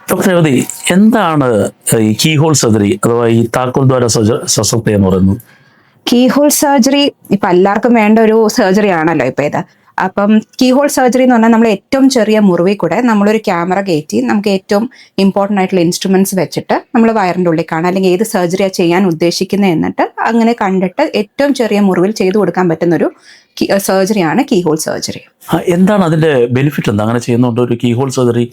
Doctor രവതി, എന്താണ് ഈ keyhole surgery അഥവാ ഈ താക്കോൽ ദ്വാര ശസ്ത്രക്രിയ എന്ന് പറയുന്നത്? കീഹോൾ സർജറി ഇപ്പൊ എല്ലാവർക്കും വേണ്ട ഒരു സർജറി ആണല്ലോ ഇപ്പൊ ഇത്. അപ്പം കീഹോൾ സർജറി എന്ന് പറഞ്ഞാൽ നമ്മൾ ഏറ്റവും ചെറിയ മുറിവിൽ കൂടെ നമ്മളൊരു ക്യാമറ കയറ്റി നമുക്ക് ഏറ്റവും ഇമ്പോർട്ടൻ്റ് ആയിട്ടുള്ള ഇൻസ്ട്രുമെന്റ്സ് വെച്ചിട്ട് നമ്മൾ വയറിൻ്റെ ഉള്ളിൽ കാണാം, അല്ലെങ്കിൽ ഏത് സർജറിയാണ് ചെയ്യാൻ ഉദ്ദേശിക്കുന്നത് എന്നിട്ട് അങ്ങനെ കണ്ടിട്ട് ഏറ്റവും ചെറിയ മുറിവിൽ ചെയ്തു കൊടുക്കാൻ പറ്റുന്ന ഒരു സർജറിയാണ് കീഹോൾ സർജറി. എന്താണ് അതിന്റെ ബെനിഫിറ്റ്? എന്താ അങ്ങനെ ചെയ്യുന്നുണ്ട്? ഒരു കീഹോൾ സർജറി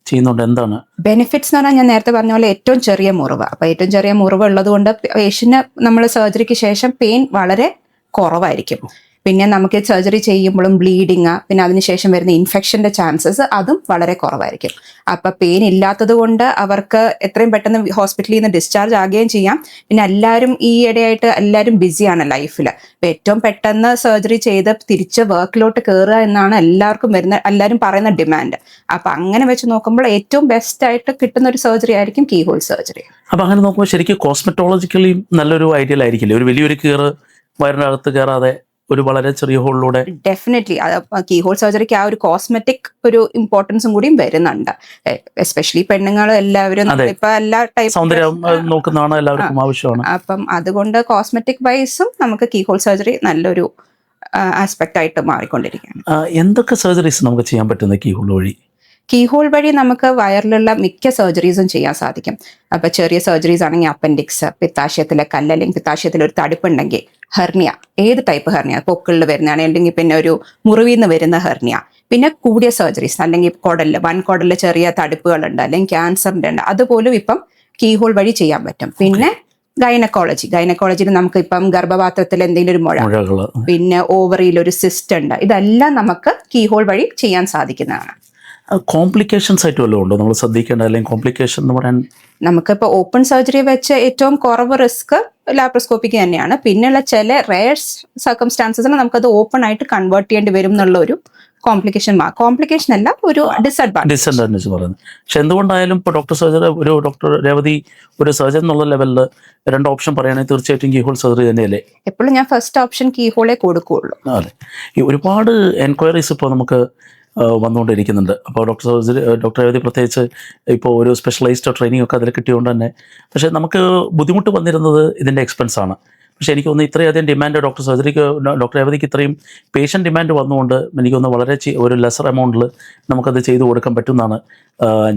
ചെയ്യുന്നുണ്ട് എന്താണ് ബെനിഫിറ്റ്സ് എന്ന് പറഞ്ഞാൽ ഞാൻ നേരത്തെ പറഞ്ഞ പോലെ ഏറ്റവും ചെറിയ മുറിവ്. അപ്പൊ ഏറ്റവും ചെറിയ മുറിവ് ഉള്ളത് കൊണ്ട് പേഷ്യന് നമ്മൾ സർജറിക്ക് ശേഷം പെയിൻ വളരെ കുറവായിരിക്കും. പിന്നെ നമുക്ക് സർജറി ചെയ്യുമ്പോഴും ബ്ലീഡിങ്, പിന്നെ അതിനുശേഷം വരുന്ന ഇൻഫെക്ഷന്റെ ചാൻസസ് അതും വളരെ കുറവായിരിക്കും. അപ്പൊ പെയിൻ ഇല്ലാത്തത് കൊണ്ട് അവർക്ക് എത്രയും പെട്ടെന്ന് ഹോസ്പിറ്റലിൽ നിന്ന് ഡിസ്ചാർജ് ആകുകയും ചെയ്യാം. പിന്നെ എല്ലാവരും ഈ ഇടയായിട്ട് എല്ലാവരും ബിസിയാണ് ലൈഫിൽ. അപ്പൊ ഏറ്റവും പെട്ടെന്ന് സർജറി ചെയ്ത് തിരിച്ച് വർക്കിലോട്ട് കയറുക എന്നാണ് എല്ലാവരും പറയുന്ന ഡിമാൻഡ്. അപ്പൊ അങ്ങനെ വെച്ച് നോക്കുമ്പോൾ ഏറ്റവും ബെസ്റ്റ് ആയിട്ട് കിട്ടുന്ന ഒരു സർജറി ആയിരിക്കും കീഹോൾ സർജറി. അപ്പൊ അങ്ങനെ നോക്കുമ്പോൾ ശരിക്കും കോസ്മെറ്റോളജിക്കലി നല്ലൊരു ഐഡിയൽ ആയിരിക്കില്ലേ? ഒരു വലിയൊരു കീറ് വയറിനകത്ത് കയറാതെ ഒരു വളരെ ചെറിയ ഹോളിലൂടെ. ഡെഫിനറ്റ്ലി കീഹോൾ സർജറിക്ക് ആ ഒരു കോസ്മെറ്റിക് ഒരു ഇമ്പോർട്ടൻസും കൂടിയും വരുന്നുണ്ട്. എസ്പെഷ്യലി പെണ്ണുങ്ങൾ എല്ലാവരും ഇപ്പൊ എല്ലാ സൗന്ദര്യം നോക്കുന്നതാണ് എല്ലാവർക്കും ആവശ്യമാണ്. അപ്പം അതുകൊണ്ട് കോസ്മെറ്റിക് വൈസും നമുക്ക് കീഹോൾ സർജറി നല്ലൊരു ആസ്പെക്ട് ആയിട്ട് മാറിക്കൊണ്ടിരിക്കുകയാണ്. എന്തൊക്കെ സർജറീസ് നമുക്ക് ചെയ്യാൻ പറ്റുന്ന കീഹോൾ വഴി? കീഹോൾ വഴി നമുക്ക് വയറിലുള്ള മിക്ക സർജറീസും ചെയ്യാൻ സാധിക്കും. അപ്പൊ ചെറിയ സർജറീസ് ആണെങ്കിൽ അപ്പൻഡിക്സ്, പിത്താശയത്തിലെ കല്ല്, അല്ലെങ്കിൽ പിത്താശയത്തിൽ ഒരു തടിപ്പുണ്ടെങ്കിൽ ഹെർണിയ, ഏത് ടൈപ്പ് ഹെർണിയ, പൊക്കിളിൽ വരുന്നതാണ്, അല്ലെങ്കിൽ പിന്നെ ഒരു മുറിവിൽ നിന്ന് വരുന്ന ഹെർണിയ. പിന്നെ കൂടിയ സർജറീസ് അല്ലെങ്കിൽ വൻകുടലിൽ ചെറിയ തടിപ്പുകളുണ്ട്, അല്ലെങ്കിൽ ക്യാൻസറിന്റെ ഉണ്ട്, അതുപോലും ഇപ്പം കീഹോൾ വഴി ചെയ്യാൻ പറ്റും. പിന്നെ ഗൈനക്കോളജിയിൽ നമുക്ക് ഇപ്പം ഗർഭപാത്രത്തിൽ എന്തെങ്കിലും ഒരു മുഴ, പിന്നെ ഓവറിയിൽ ഒരു സിസ്റ്റ് ഉണ്ട്, ഇതെല്ലാം നമുക്ക് കീഹോൾ വഴി ചെയ്യാൻ സാധിക്കുന്നതാണ്. കോംപ്ലിക്കേഷൻസ് ആയിട്ട് വല്ലതും ഉണ്ടോ നമ്മൾ ശ്രദ്ധിക്കേണ്ട? അല്ലെങ്കിൽ കോംപ്ലിക്കേഷൻ എന്ന് പറയാൻ നമുക്കിപ്പോൾ ഓപ്പൺ സർജറി വെച്ച് ഏറ്റവും കുറവ് റിസ്ക് ലാപ്രോസ്കോപ്പിക്ക് തന്നെയാണ്. പിന്നെയുള്ള ചില റെയർ സർക്കംസ്റ്റാൻസസിൽ നമുക്കത് ഓപ്പൺ ആയിട്ട് കൺവേർട്ട് ചെയ്യേണ്ടി വരും എന്നുള്ള ഒരു കോംപ്ലിക്കേഷൻ അല്ല, ഒരു ഡിസഡ്വാൻറ്റേജ് പറയുന്നത്. പക്ഷെ എന്തുകൊണ്ടായാലും ഇപ്പോൾ ഡോക്ടർ രേവതി ഒരു സർജൻ എന്നുള്ള ലെവലിൽ രണ്ട് ഓപ്ഷൻ പറയുകയാണെങ്കിൽ തീർച്ചയായിട്ടും കീഹോൾ സർജറി തന്നെയല്ലേ എപ്പോഴും ഞാൻ ഫസ്റ്റ് ഓപ്ഷൻ കീഹോളെ കൊടുക്കുകയുള്ളൂ. അതെ, ഈ ഒരുപാട് എൻക്വയറീസ് ഇപ്പോൾ നമുക്ക് വന്നുകൊണ്ടിരിക്കുന്നുണ്ട്. അപ്പോൾ ഡോക്ടർ രേവതി പ്രത്യേകിച്ച് ഇപ്പോൾ ഒരു സ്പെഷ്യലൈസ്ഡ് ട്രെയിനിങ് ഒക്കെ അതിൽ കിട്ടിയതുകൊണ്ട് തന്നെ, പക്ഷേ നമുക്ക് ബുദ്ധിമുട്ട് വന്നിരുന്നത് ഇതിൻ്റെ എക്സ്പെൻസ് ആണ്. പക്ഷേ എനിക്ക് തോന്നുന്നു ഇത്രയധികം ഡിമാൻഡ് ഡോക്ടർ രേവതിക്ക് ഇത്രയും പേഷ്യൻ്റ് ഡിമാൻഡ് വന്നുകൊണ്ട് എനിക്ക് തോന്നുന്നു വളരെ ഒരു ലെസർ എമൗണ്ടിൽ നമുക്കത് ചെയ്തു കൊടുക്കാൻ പറ്റുമെന്നാണ്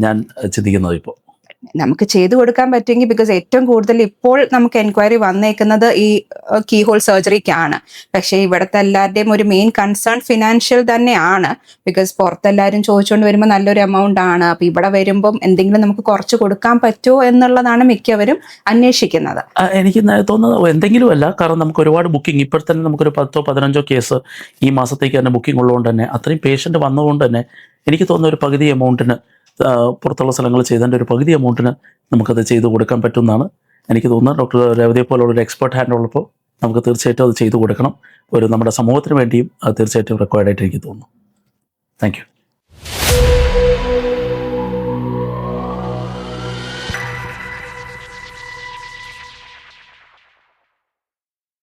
ഞാൻ ചിന്തിക്കുന്നത്. ഇപ്പോൾ നമുക്ക് ചെയ്തു കൊടുക്കാൻ പറ്റുമെങ്കിൽ, ബിക്കോസ് ഏറ്റവും കൂടുതൽ ഇപ്പോൾ നമുക്ക് എൻക്വയറി വന്നേക്കുന്നത് ഈ കീഹോൾ സർജറിക്കാണ്. പക്ഷേ ഇവിടുത്തെ എല്ലാവരുടെയും ഒരു മെയിൻ കൺസേൺ ഫിനാൻഷ്യൽ തന്നെയാണ്. ബിക്കോസ് പുറത്തെല്ലാവരും ചോദിച്ചുകൊണ്ട് വരുമ്പോൾ നല്ലൊരു എമൗണ്ട് ആണ്. അപ്പോൾ ഇവിടെ വരുമ്പം എന്തെങ്കിലും നമുക്ക് കുറച്ച് കൊടുക്കാൻ പറ്റുമോ എന്നുള്ളതാണ് മിക്കവരും അന്വേഷിക്കുന്നത്. എനിക്ക് തോന്നുന്നത് എന്തെങ്കിലും അല്ല, കാരണം നമുക്ക് ഒരുപാട് ബുക്കിംഗ് ഇപ്പോൾ തന്നെ നമുക്കൊരു 10-15 കേസ് ഈ മാസത്തേക്ക് തന്നെ ബുക്കിംഗ് ഉള്ളതുകൊണ്ട് തന്നെ, അത്രയും പേഷ്യൻ്റ് വന്നതുകൊണ്ട് തന്നെ എനിക്ക് തോന്നുന്ന ഒരു പകുതി എമൗണ്ടിന് പുറത്തുള്ള സ്ഥലങ്ങൾ ചെയ്തതിൻ്റെ ഒരു പകുതി എമൗണ്ടിന് നമുക്കത് ചെയ്തു കൊടുക്കാൻ പറ്റുമെന്നാണ് എനിക്ക് തോന്നുന്നത്. ഡോക്ടർ രേവതിയെ പോലുള്ള ഒരു എക്സ്പെർട്ട് ഹാൻഡ് ഉള്ളപ്പോൾ നമുക്ക് തീർച്ചയായിട്ടും അത് ചെയ്തു കൊടുക്കണം. നമ്മുടെ സമൂഹത്തിന് വേണ്ടിയും അത് തീർച്ചയായിട്ടും റിക്വയർഡ് ആയിട്ട് എനിക്ക് തോന്നുന്നു. Thank you.